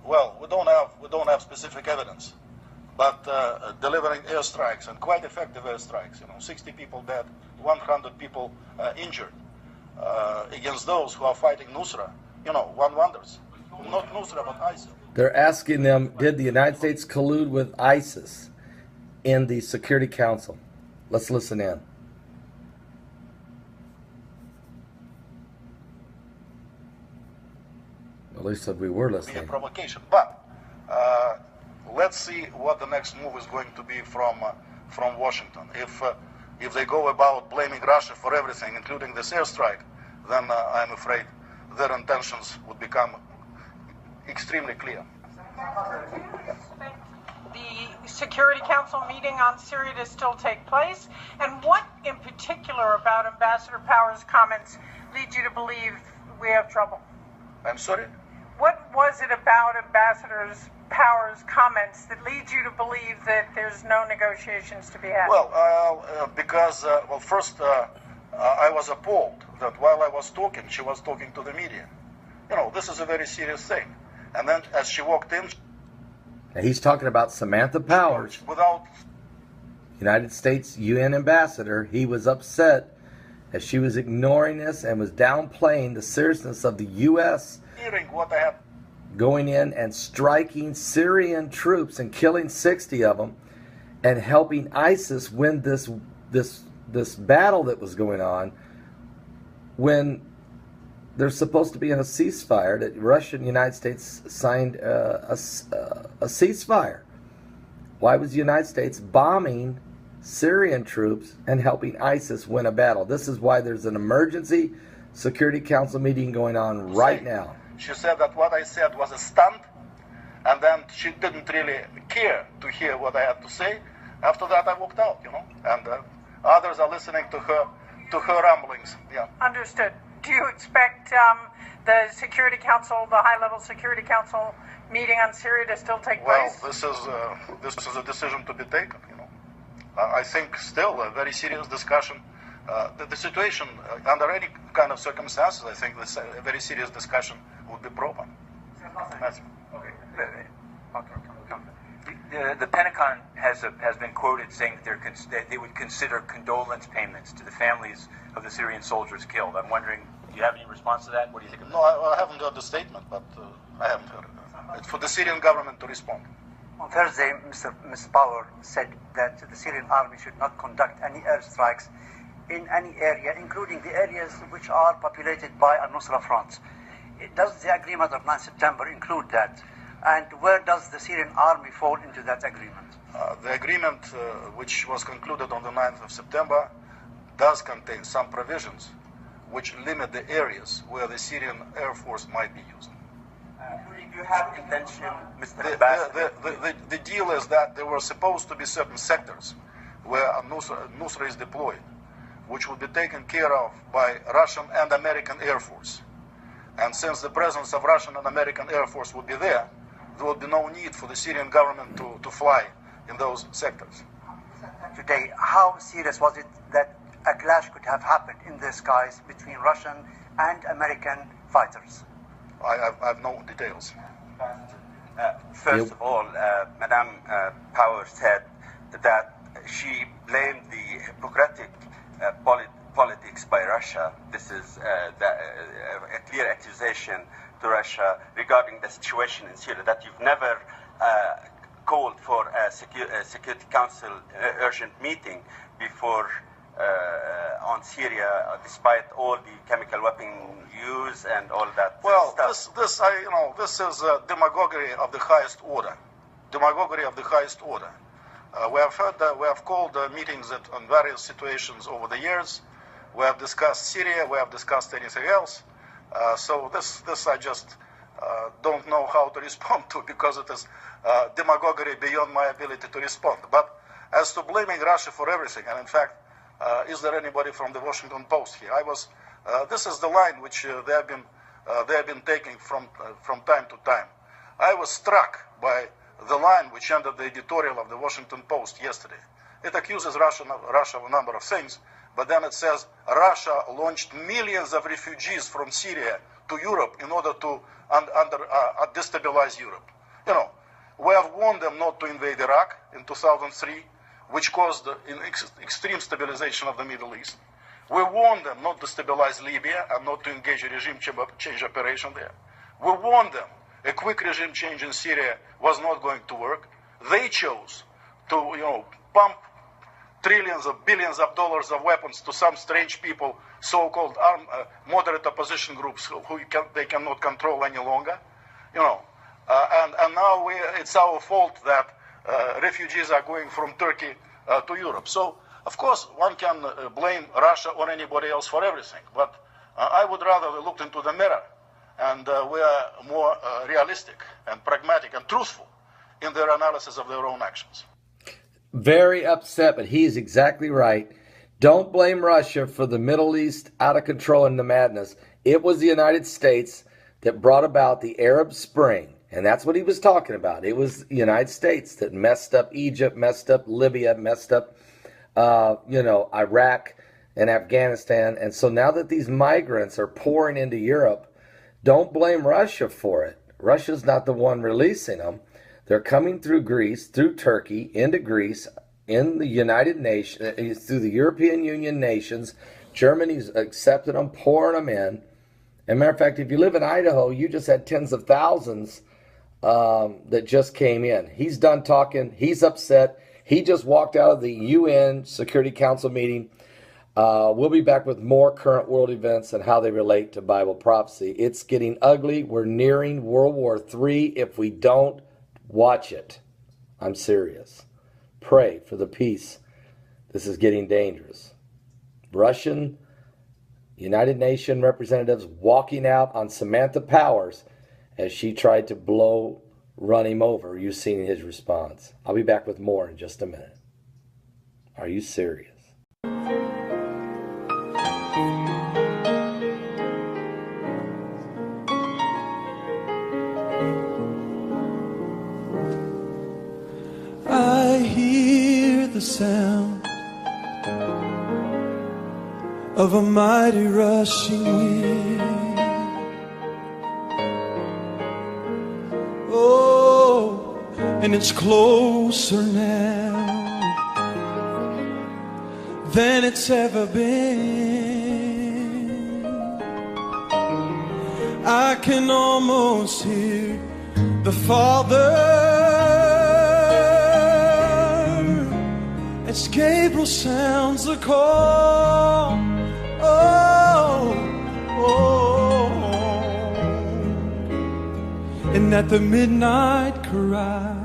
Well, we don't have specific evidence, but delivering airstrikes, and quite effective airstrikes. 60 people dead, 100 people injured against those who are fighting Nusra. One wonders. Not Nusra, but ISIL. They're asking them, did the United States collude with ISIS in the Security Council? Let's listen in. At least said we were listening. Be a provocation, but let's see what the next move is going to be from Washington. If they go about blaming Russia for everything, including this airstrike, then I'm afraid their intentions would become extremely clear. The Security Council meeting on Syria to still take place, and what in particular about Ambassador Power's comments leads you to believe we have trouble? I'm sorry? What was it about Ambassador Power's comments that leads you to believe that there's no negotiations to be had? Well, because first I was appalled that while I was talking, she was talking to the media. This is a very serious thing. And then as she walked in... Now he's talking about Samantha Powers, without United States UN ambassador. He was upset as she was ignoring this and was downplaying the seriousness of the U.S. hearing what I had going in and striking Syrian troops and killing 60 of them and helping ISIS win this battle that was going on, when there's supposed to be a ceasefire, that Russia and the United States signed a ceasefire. Why was the United States bombing Syrian troops and helping ISIS win a battle? This is why there's an emergency Security Council meeting going on right now. She said that what I said was a stunt, and then she didn't really care to hear what I had to say. After that, I walked out, and others are listening to her rumblings. Yeah. Understood. Do you expect the Security Council, the high-level Security Council meeting on Syria to still take place? Well, this is a decision to be taken. I think still a very serious discussion. The situation, under any kind of circumstances, I think this a very serious discussion would be proper. The Pentagon has been quoted saying that they would consider condolence payments to the families of the Syrian soldiers killed. I'm wondering, do you have any response to that? What do you think of that? No, I haven't heard the statement, but I haven't heard it. It's for the Syrian government to respond. On Thursday, Mr. Power said that the Syrian army should not conduct any airstrikes in any area, including the areas which are populated by al-Nusra Front. Does the agreement of 9 September include that? And where does the Syrian army fall into that agreement? The agreement, which was concluded on the 9th of September, does contain some provisions which limit the areas where the Syrian Air Force might be used. Do you have intention, Mr. Ambassador? The deal is that there were supposed to be certain sectors where Nusra is deployed, which would be taken care of by Russian and American Air Force. And since the presence of Russian and American Air Force would be there would be no need for the Syrian government to fly in those sectors. Today, how serious was it that a clash could have happened in the skies between Russian and American fighters? I have no details. First of all, Madame Power said that she blamed the Hippocratic politics by Russia. This is a clear accusation to Russia regarding the situation in Syria, that you've never called for a Security Council urgent meeting before on Syria, despite all the chemical weapon use and all that stuff. This is demagoguery of the highest order. Demagoguery of the highest order. We have called meetings on various situations over the years. We have discussed Syria. We have discussed anything else. So this I just don't know how to respond to, because it is demagoguery beyond my ability to respond. But as to blaming Russia for everything, and in fact, is there anybody from the Washington Post here? This is the line which they have been taking from time to time. I was struck by the line which ended the editorial of the Washington Post yesterday. It accuses Russia of a number of things, but then it says Russia launched millions of refugees from Syria to Europe in order to destabilize Europe. You know, we have warned them not to invade Iraq in 2003, which caused extreme stabilization of the Middle East. We warned them not to stabilize Libya and not to engage a regime change operation there. We warned them a quick regime change in Syria was not going to work. They chose to, pump trillions of billions of dollars of weapons to some strange people, so-called moderate opposition groups who they cannot control any longer. And now it's our fault that refugees are going from Turkey to Europe. So, of course, one can blame Russia or anybody else for everything, but I would rather look into the mirror and we are more realistic and pragmatic and truthful in their analysis of their own actions. Very upset, but he's exactly right. Don't blame Russia for the Middle East out of control and the madness. It was the United States that brought about the Arab Spring, and that's what he was talking about. It was the United States that messed up Egypt, messed up Libya, messed up, Iraq and Afghanistan. And so now that these migrants are pouring into Europe, don't blame Russia for it. Russia's not the one releasing them. They're coming through Greece, through Turkey, into Greece, in the United Nations, through the European Union nations. Germany's accepted them, pouring them in. As a matter of fact, if you live in Idaho, you just had tens of thousands that just came in. He's done talking. He's upset. He just walked out of the UN Security Council meeting. We'll be back with more current world events and how they relate to Bible prophecy. It's getting ugly. We're nearing World War III if we don't watch it. I'm serious. Pray for the peace. This is getting dangerous. Russian United Nations representatives walking out on Samantha Powers as she tried to run him over. You've seen his response. I'll be back with more in just a minute. Are you serious? I hear the sound of a mighty rushing wind. Oh, and it's closer now than it's ever been. I can almost hear the Father as Gabriel sounds the call. Oh, oh, and at the midnight cry,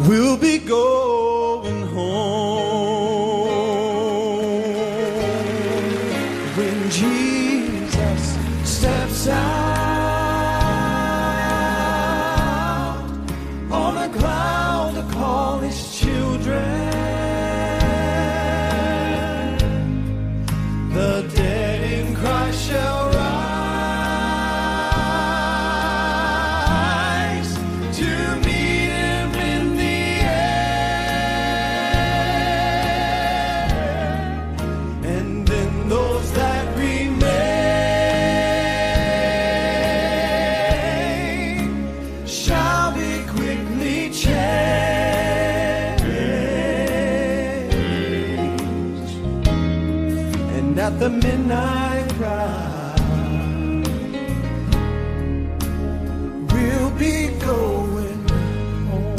we'll be going home when Jesus steps out on the ground to call his children. The dead in Christ shall rise to meet him in the air, and then those that remain shall be quickly changed, and at the midnight cry, we'll be going home.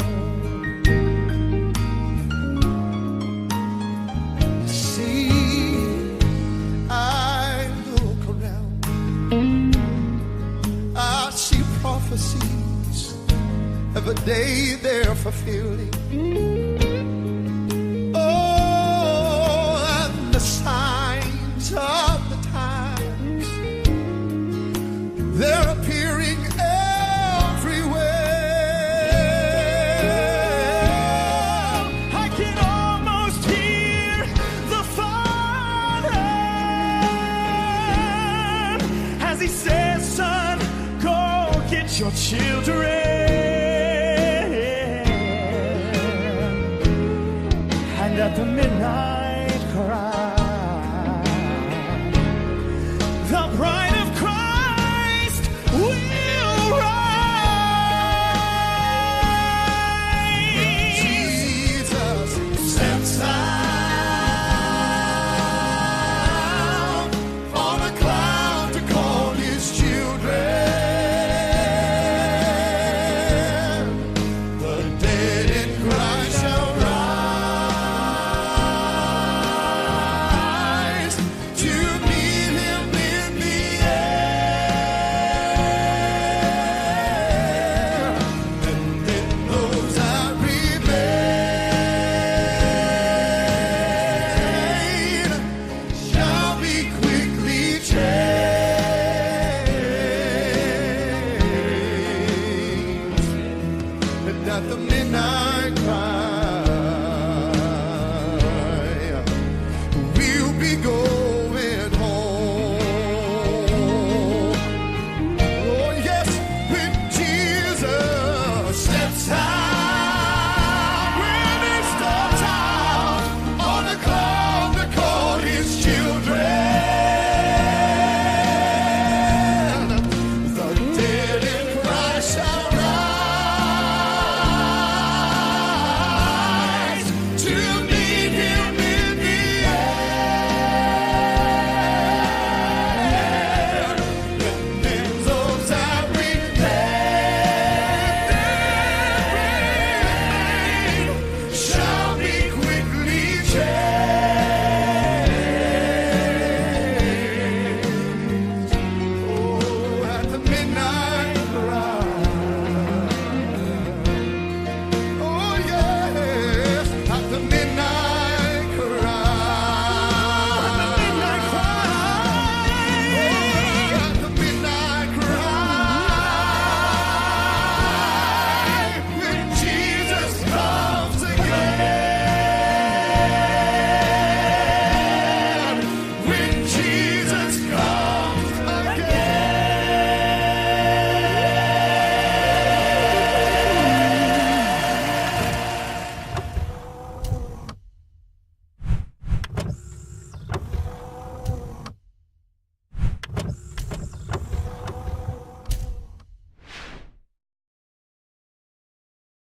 See, I look around, I see prophecies of a day they're fulfilling. Oh, and the signs of the times, they're appearing everywhere. I can almost hear the Father as he says, son, go get your children. And at the at the midnight